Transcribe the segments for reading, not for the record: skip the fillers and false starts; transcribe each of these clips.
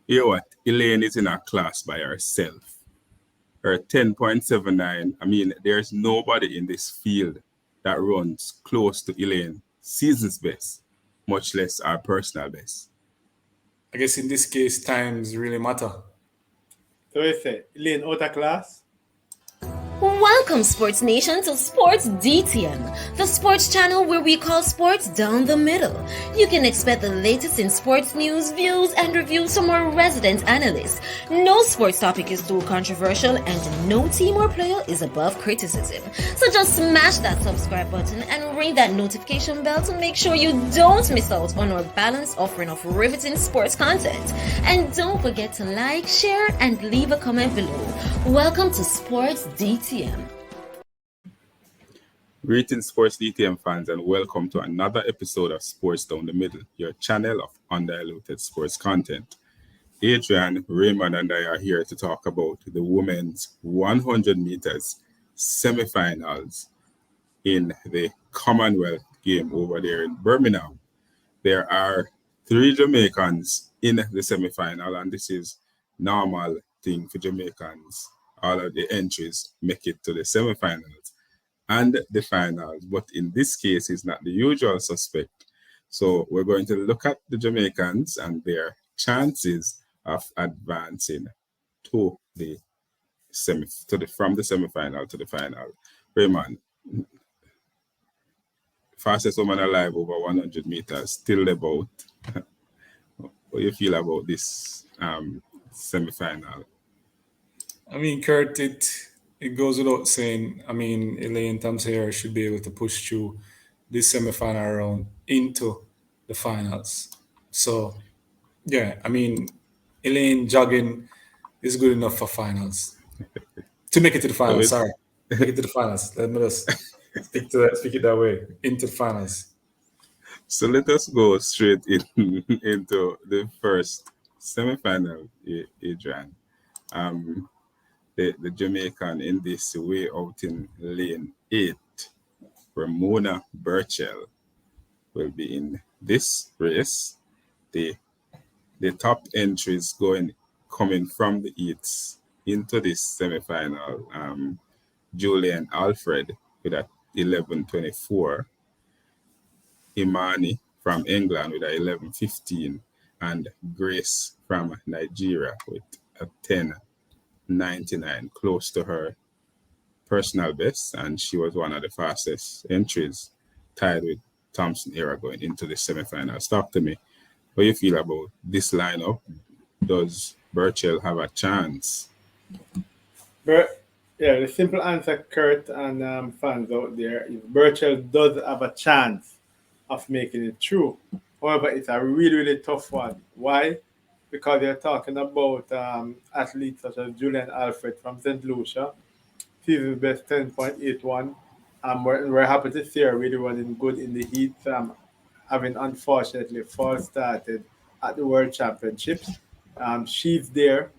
You know what? Elaine is in a class by herself. Her 10.79. I mean, there's nobody in this field that runs close to Elaine season's best, much less our personal best. I guess in this case, times really matter. So you say, Elaine out of class? Welcome, Sports Nation, to Sports DTM, the sports channel where we call sports down the middle. You can expect the latest in sports news, views, and reviews from our resident analysts. No sports topic is too controversial, and no team or player is above criticism. So just smash that subscribe button and ring that notification bell to make sure you don't miss out on our balanced offering of riveting sports content. And don't forget to like, share, and leave a comment below. Welcome to Sports DTM. Greetings, Sports DTM fans, and welcome to another episode of Sports Down the Middle, your channel of undiluted sports content. Adrian, Raymond, and I are here to talk about the women's 100 meters semifinals in the Commonwealth game over there in Birmingham. There are 3 Jamaicans in the semifinal, and this is normal thing for Jamaicans. All of the entries make it to the semifinals and the finals, but in this case, it's not the usual suspect. So we're going to look at the Jamaicans and their chances of advancing to the from the semifinal to the final. Raymond, fastest woman alive over 100 meters, still about. What do you feel about this semifinal? I mean, Kurt, it goes without saying. I mean, Elaine Thompson should be able to push through this semi-final round into the finals. So, yeah, I mean, Elaine jogging is good enough for finals. To make it to the finals, sorry. Make it to the finals. Let me just speak it that way. Into the finals. So let us go straight into the first semi-final, Adrian. The Jamaican in this way out in lane 8, Ramona Burchell, will be in this race. The top entries coming from the Eats into this semi-final. Julian Alfred with a 11:24, Imani from England with a 11:15, and Grace from Nigeria with a 10:99, close to her personal best, and she was one of the fastest entries, tied with Thompson era going into the semifinals. Talk to me. What do you feel about this lineup? Does Burchell have a chance? Yeah, the simple answer, Kurt, and fans out there, is Birchall does have a chance of making it through. However, it's a really, really tough one. Why? Because you're talking about athletes such as Julian Alfred from St. Lucia, season best 10.81. We're happy to see her really running good in the heat, having unfortunately false started at the World Championships. She's there.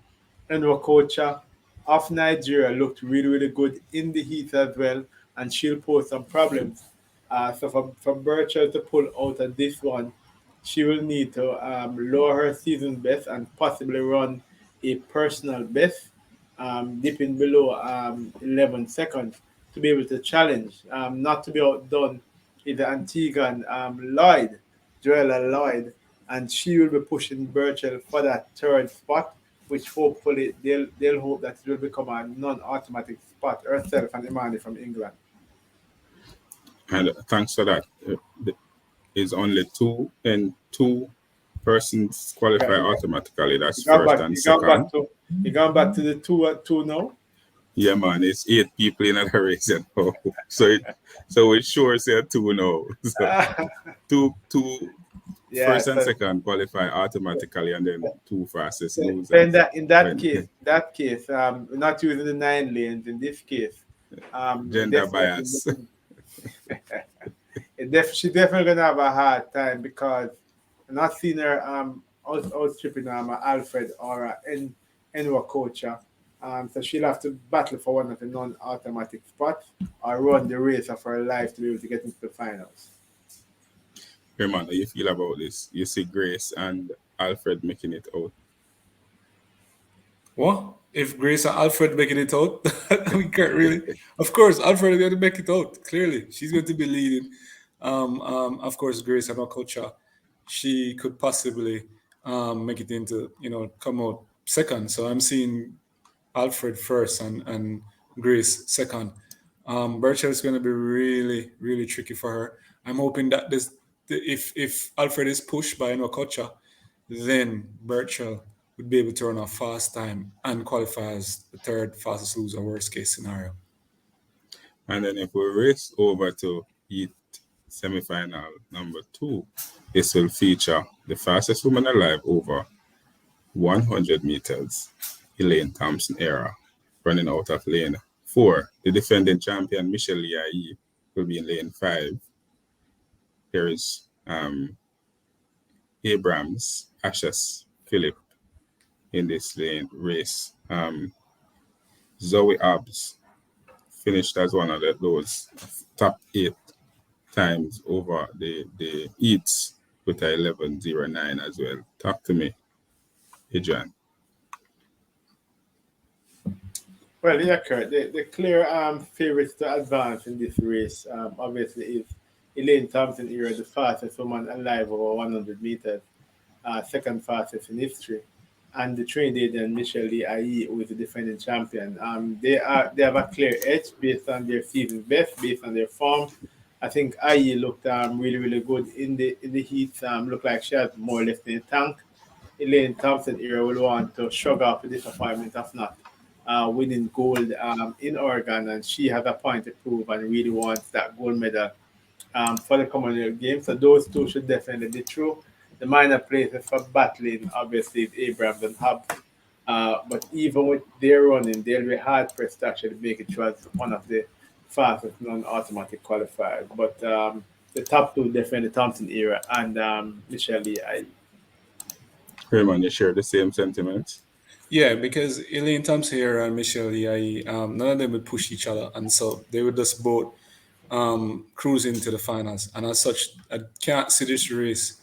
And Wakocha of Nigeria looked really, really good in the heat as well, and she'll pose some problems. So for Birchall to pull out of this one, she will need to lower her season best and possibly run a personal best, dipping below 11 seconds to be able to challenge. Not to be outdone is the Antiguan Lloyd, Joella Lloyd, and she will be pushing Birchall for that 3rd spot, which hopefully they'll hope that it will become a non-automatic spot herself and Imani from England. And thanks for that. Is only 2 persons qualify Yeah, automatically. That's first and second. You gone back to the two now? Yeah, man, it's 8 people in the race now. So it sure say 2 now. So two Yeah, first and so second qualify automatically, and then 2 fastest lose. in that When case, we're not using the 9 lanes in this case. gender bias. She's definitely gonna have a hard time because I'm not seeing her outstripping Alfred or Enwa Kocha. So she'll have to battle for one of the non-automatic spots or run the race of her life to be able to get into the finals. Herman, how you feel about this? You see Grace and Alfred making it out. What if Grace and Alfred making it out? We can't really. Of course, Alfred is going to make it out. Clearly, she's going to be leading. Of course, Grace and our culture, she could possibly make it into come out second. So I'm seeing Alfred first and Grace second. Birchall is going to be really really tricky for her. I'm hoping that if Alfred is pushed by Culture, then Birchall would be able to run a fast time and qualify as the third fastest loser, worst case scenario. And then if we race over to heat semifinal number 2, this will feature the fastest woman alive over 100 meters, Elaine Thompson era, running out of lane 4. The defending champion, Michelle Yai, will be in lane 5. There is Abrams, Ashes, Phillip in this lane race. Zoe Abbs finished as one of those top 8 times over the heats with a 11.09 as well. Talk to me, Adrian. Well, yeah, Kurt. The clear favorites to advance in this race, obviously, is Elaine Thompson here, the fastest woman alive over 100 meters, second fastest in history, and the Trinidadian Michelle Lee Aye, who is the defending champion. They have a clear edge based on their season best, based on their form. I think Aye looked really really good in the heat. Looked like she had more or less in the tank. Elaine Thompson here will want to shrug off the disappointment of not winning gold in Oregon, and she has a point to prove and really wants that gold medal for the Commonwealth Games. So those two should definitely be true. The minor places for battling, obviously, is Abrams and Hobbs. But even with their running, they'll be hard pressed to actually make it through as one of the fastest non-automatic qualifiers. But the top two definitely Thompson era and Michelle Lee. Raymond, you share the same sentiments? Yeah, because Elaine Thompson here and Michelle Yai, none of them would push each other, and so they would just both cruise into the finals. And as such, I can't see this race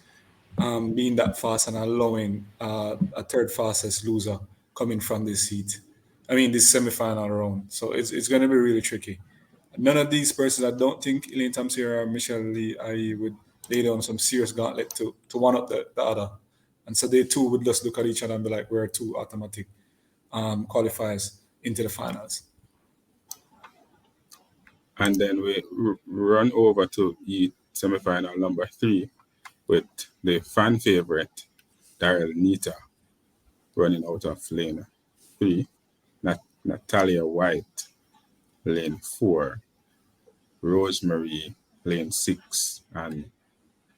being that fast and allowing a third fastest loser coming from this heat. I mean, this semifinal round. So it's going to be really tricky. None of these persons, I don't think Elaine Thompson or Michelle Lee, I would lay down some serious gauntlet to one up the other. And so they two would just look at each other and be like, we're two automatic qualifiers into the finals. And then we run over to the semifinal number 3 with the fan favorite, Daryl Nita, running out of lane 3. Natalia White, lane 4. Rosemary, lane 6. And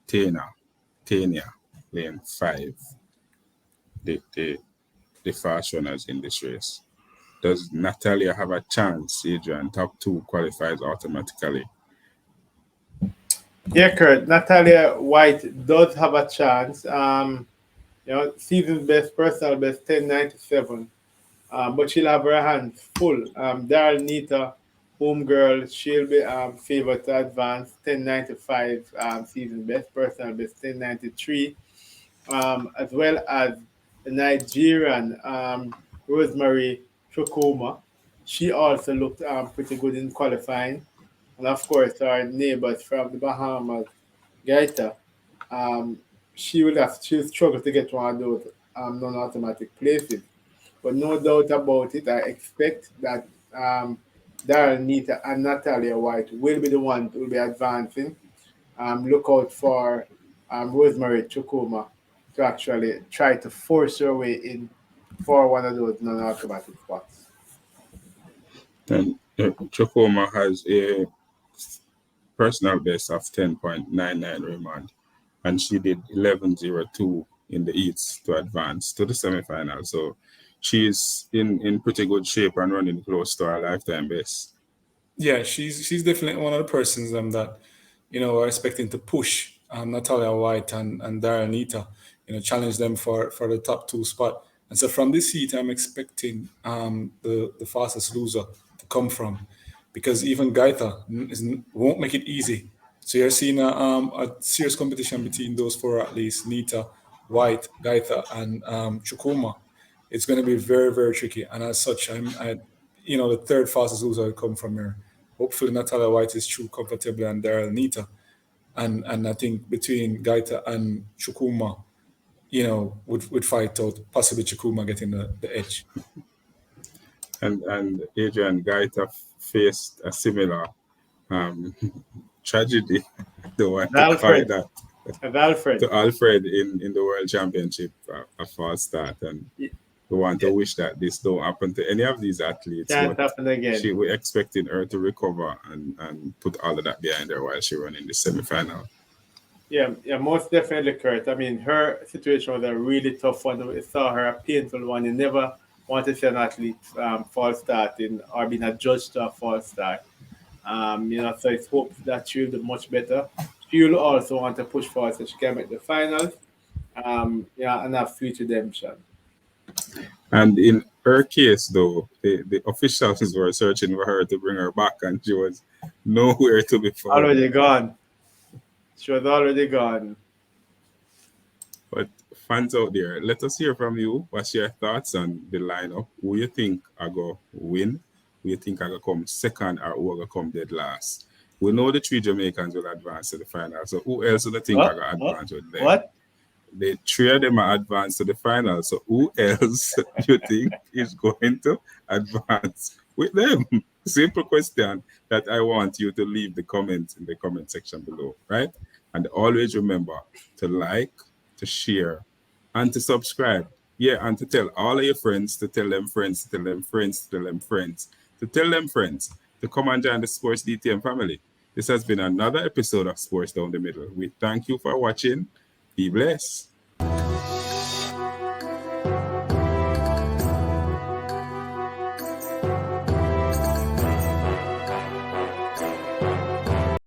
Tania, lane 5. The fast runners in this race. Does Natalia have a chance, Adrian? Top 2 qualifies automatically. Yeah, Kurt. Natalia White does have a chance. Season's best, personal best, 10.97. But she'll have her hands full. Daryl Nita, home girl, she'll be favored to advance, 10.95 season best, personal best, 10.93. As well as the Nigerian Rosemary Chukuma. She also looked pretty good in qualifying. And of course, our neighbors from the Bahamas, Gaita, she'll struggle to get one of those non-automatic places. But no doubt about it, I expect that Darren Nita and Natalia White will be the ones who will be advancing. Look out for Rosemary Chukuma to actually try to force her way in for one of those non-automatic spots. And Chukuma has a personal best of 10.99 Raymond, and she did 11.02 in the heats to advance to the semifinal. So she's in pretty good shape and running close to her lifetime best. Yeah, she's definitely one of the persons that are expecting to push Natalia White and Darren Nita, challenge them for the top 2 spot. And so from this heat, I'm expecting the fastest loser to come from, because even Gaita won't make it easy. So you're seeing a serious competition between those 4 at least: Nita, White, Gaita, and Chukuma. it's going to be very, very tricky. And as such, the third fastest loser will come from here. Hopefully, Natalia White is through comfortably and Daryl Nita. And I think between Gaita and Chukuma, would fight out, possibly Chukuma getting the edge. And Adrian Gaita faced a similar tragedy. The one to Alfred. that Alfred. to Alfred in the World Championship, a false start, and we want to wish that this don't happen to any of these athletes. Can't happen again. We're expecting her to recover and put all of that behind her while she run in the semi-final. Yeah, most definitely, Kurt. I mean, her situation was a really tough one. We saw her a painful one. You never want to see an athlete false starting or being adjudged to a false start. So it's hope that she'll do much better. She'll also want to push forward so she can make the finals. And have future redemption. And in her case, though, the officials were searching for her to bring her back, and she was nowhere to be found. Already gone. She was already gone. But fans out there, let us hear from you. What's your thoughts on the lineup? Who you think are going to win? Who you think are going to come second, or who are going to come dead last? We know the 3 Jamaicans will advance to the final. So who else do you think are going to advance with them? What? The 3 of them are advanced to the final. So who else do you think is going to advance with them? Simple question that I want you to leave the comments in the comment section below, right? And always remember to like, to share, and to subscribe. Yeah, and to tell all of your friends, to tell them friends, to tell them friends, to tell them friends, to tell them friends to come and join the Sports DTM family. This has been another episode of Sports Down the Middle. We thank you for watching. Be blessed.